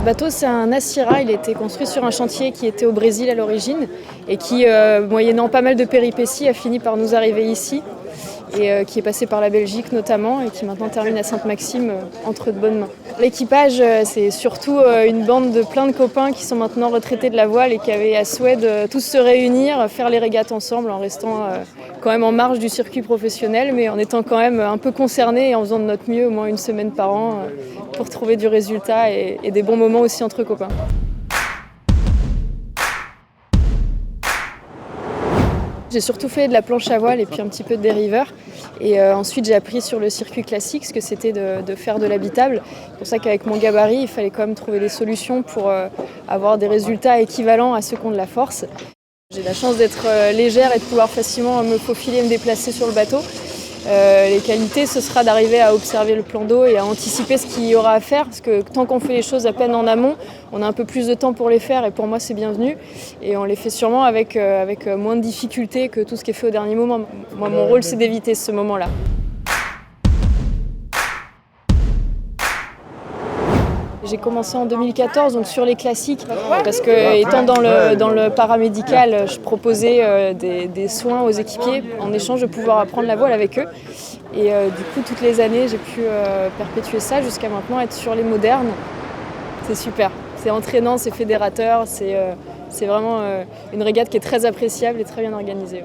bateau, c'est un Assira. Il a été construit sur un chantier qui était au Brésil à l'origine et qui, moyennant pas mal de péripéties, a fini par nous arriver ici et qui est passé par la Belgique notamment et qui maintenant termine à Sainte-Maxime entre de bonnes mains. L'équipage, c'est surtout une bande de plein de copains qui sont maintenant retraités de la voile et qui avaient à souhait de tous se réunir, faire les régates ensemble en restant quand même en marge du circuit professionnel, mais en étant quand même un peu concernés et en faisant de notre mieux au moins une semaine par an pour trouver du résultat et des bons moments aussi entre copains. J'ai surtout fait de la planche à voile et puis un petit peu de dériveur. Et ensuite, j'ai appris sur le circuit classique ce que c'était de faire de l'habitable. C'est pour ça qu'avec mon gabarit, il fallait quand même trouver des solutions pour avoir des résultats équivalents à ceux qu'ont de la force. J'ai la chance d'être légère et de pouvoir facilement me faufiler et me déplacer sur le bateau. Les qualités, ce sera d'arriver à observer le plan d'eau et à anticiper ce qu'il y aura à faire, parce que tant qu'on fait les choses à peine en amont, on a un peu plus de temps pour les faire et pour moi c'est bienvenu. Et on les fait sûrement avec moins de difficultés que tout ce qui est fait au dernier moment. Moi, mon rôle, c'est d'éviter ce moment-là. J'ai commencé en 2014, donc sur les classiques, parce que étant dans le paramédical, je proposais des soins aux équipiers en échange de pouvoir apprendre la voile avec eux. Et du coup, toutes les années, j'ai pu perpétuer ça jusqu'à maintenant être sur les modernes. C'est super, c'est entraînant, c'est fédérateur, c'est vraiment une régate qui est très appréciable et très bien organisée.